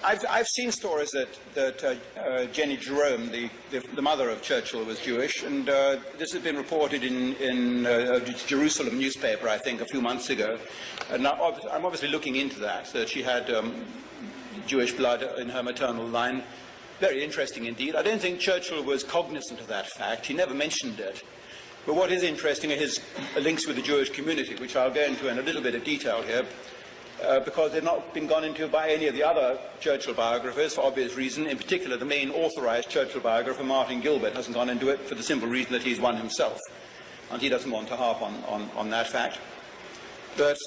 I've seen stories that Jenny Jerome, the mother of Churchill, was Jewish, and this has been reported in Jerusalem newspaper, I think, a few months ago. And now, I'm obviously looking into that she had Jewish blood in her maternal line. Very interesting indeed. I don't think Churchill was cognizant of that fact. He never mentioned it. But what is interesting are his links with the Jewish community, which I'll go into in a little bit of detail here. Because they've not been gone into by any of the other Churchill biographers, for obvious reason. In particular, the main authorised Churchill biographer, Martin Gilbert, hasn't gone into it for the simple reason that he's one himself, and he doesn't want to harp on that fact. But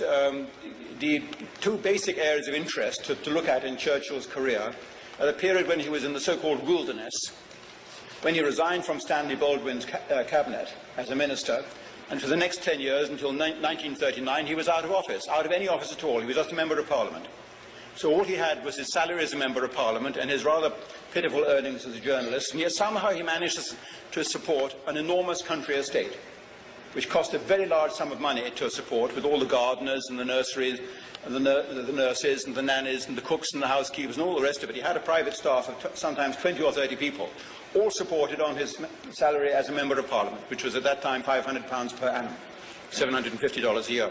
the two basic areas of interest to look at in Churchill's career are the period when he was in the so-called wilderness, when he resigned from Stanley Baldwin's cabinet as a minister, and for the next 10 years, until 1939, he was out of office, out of any office at all. He was just a member of Parliament. So all he had was his salary as a member of Parliament and his rather pitiful earnings as a journalist, and yet somehow he managed to support an enormous country estate, which cost a very large sum of money to support, with all the gardeners and the nurseries, and the nurses and the nannies and the cooks and the housekeepers and all the rest of it. He had a private staff of sometimes 20 or 30 people, all supported on his salary as a member of Parliament, which was at that time £500 per annum, $750 a year,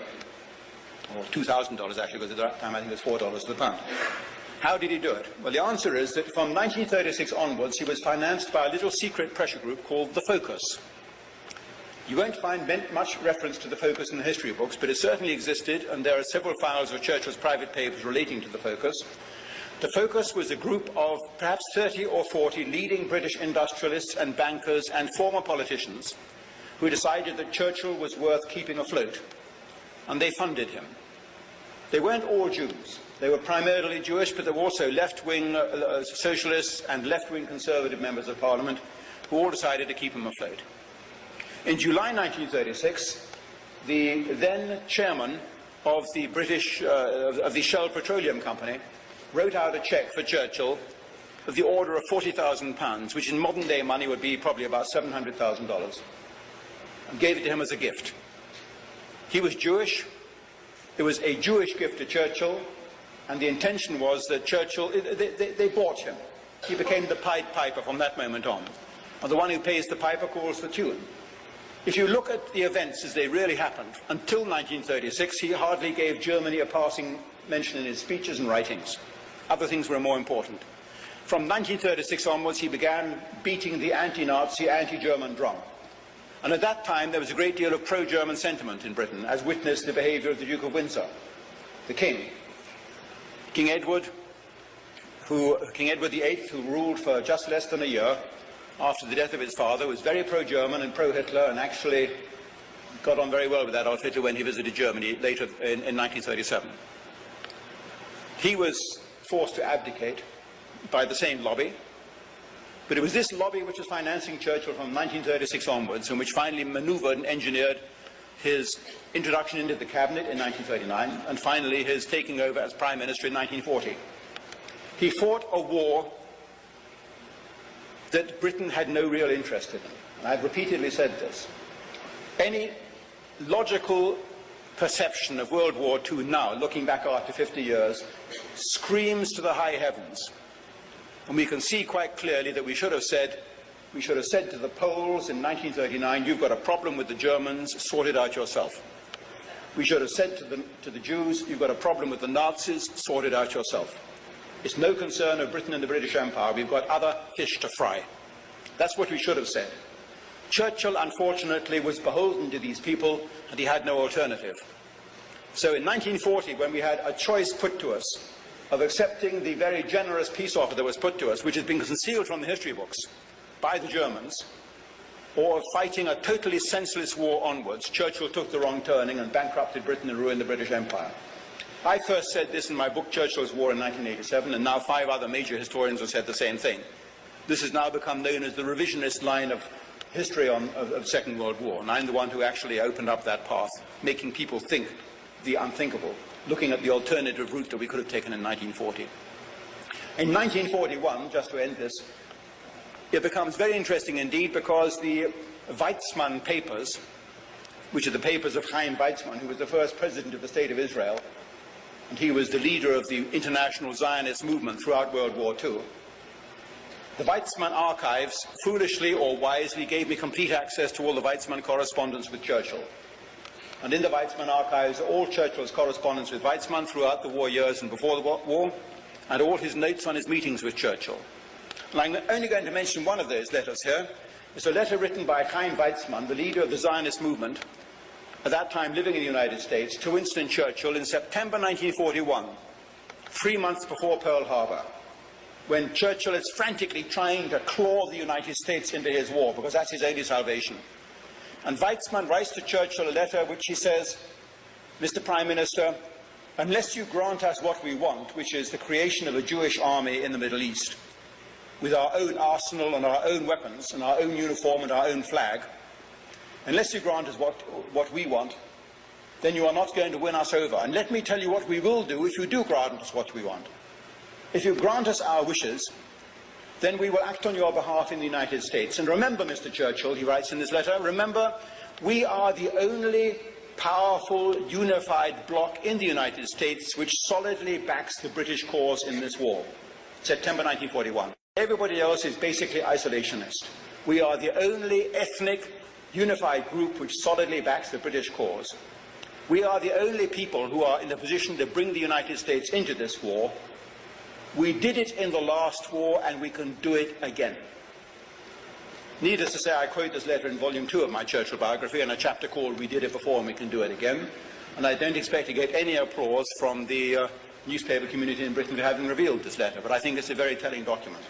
or $2,000 actually, because at that time I think it was $4 to the pound. How did he do it? Well, the answer is that from 1936 onwards, he was financed by a little secret pressure group called the Focus. You won't find much reference to the Focus in the history books, but it certainly existed, and there are several files of Churchill's private papers relating to the Focus. The Focus was a group of perhaps 30 or 40 leading British industrialists and bankers and former politicians who decided that Churchill was worth keeping afloat, and they funded him. They weren't all Jews. They were primarily Jewish, but there were also left-wing socialists and left-wing conservative members of Parliament who all decided to keep him afloat. In July 1936, the then chairman of the of the Shell Petroleum Company wrote out a cheque for Churchill of the order of £40,000, which in modern day money would be probably about $700,000, and gave it to him as a gift. He was Jewish. It was a Jewish gift to Churchill, and the intention was that Churchill, they bought him. He became the Pied Piper from that moment on. And the one who pays the piper calls the tune. If you look at the events as they really happened, until 1936, he hardly gave Germany a passing mention in his speeches and writings. Other things were more important. From 1936 onwards, he began beating the anti-Nazi, anti-German drum. And at that time, there was a great deal of pro-German sentiment in Britain, as witnessed the behaviour of the Duke of Windsor, the King. King Edward VIII, who ruled for just less than a year, after the death of his father, was very pro-German and pro-Hitler, and actually got on very well with Adolf Hitler when he visited Germany later in 1937. He was forced to abdicate by the same lobby, but it was this lobby which was financing Churchill from 1936 onwards, and which finally manoeuvred and engineered his introduction into the cabinet in 1939, and finally his taking over as Prime Minister in 1940. He fought a war that Britain had no real interest in. And I've repeatedly said this. Any logical perception of World War II now, looking back after 50 years, screams to the high heavens. And we can see quite clearly that we should have said to the Poles in 1939, you've got a problem with the Germans, sort it out yourself. We should have said to the Jews, you've got a problem with the Nazis, sort it out yourself. It's no concern of Britain and the British Empire. We've got other fish to fry. That's what we should have said. Churchill, unfortunately, was beholden to these people, and he had no alternative. So in 1940, when we had a choice put to us of accepting the very generous peace offer that was put to us, which has been concealed from the history books by the Germans, or of fighting a totally senseless war onwards, Churchill took the wrong turning and bankrupted Britain and ruined the British Empire. I first said this in my book, Churchill's War, in 1987, and now 5 other major historians have said the same thing. This has now become known as the revisionist line of history of the Second World War, and I'm the one who actually opened up that path, making people think the unthinkable, looking at the alternative route that we could have taken in 1940. In 1941, just to end this, it becomes very interesting indeed, because the Weizmann papers, which are the papers of Chaim Weizmann, who was the first president of the State of Israel, and he was the leader of the international Zionist movement throughout World War II. The Weizmann archives, foolishly or wisely, gave me complete access to all the Weizmann correspondence with Churchill. And in the Weizmann archives, all Churchill's correspondence with Weizmann throughout the war years and before the war, and all his notes on his meetings with Churchill. And I'm only going to mention one of those letters here. It's a letter written by Chaim Weizmann, the leader of the Zionist movement, at that time living in the United States, to Winston Churchill in September 1941, 3 months before Pearl Harbor, when Churchill is frantically trying to claw the United States into his war, because that's his only salvation. And Weizmann writes to Churchill a letter which he says, Mr. Prime Minister, unless you grant us what we want, which is the creation of a Jewish army in the Middle East, with our own arsenal and our own weapons and our own uniform and our own flag, unless you grant us what we want, then you are not going to win us over. And let me tell you what we will do if you do grant us what we want. If you grant us our wishes, then we will act on your behalf in the United States. And remember, Mr. Churchill, he writes in this letter, remember, we are the only powerful, unified bloc in the United States which solidly backs the British cause in this war. September 1941. Everybody else is basically isolationist. We are the only ethnic, unified group which solidly backs the British cause. We are the only people who are in a position to bring the United States into this war. We did it in the last war, and we can do it again. Needless to say, I quote this letter in volume 2 of my Churchill biography in a chapter called We Did It Before and We Can Do It Again. And I don't expect to get any applause from the newspaper community in Britain for having revealed this letter, but I think it's a very telling document.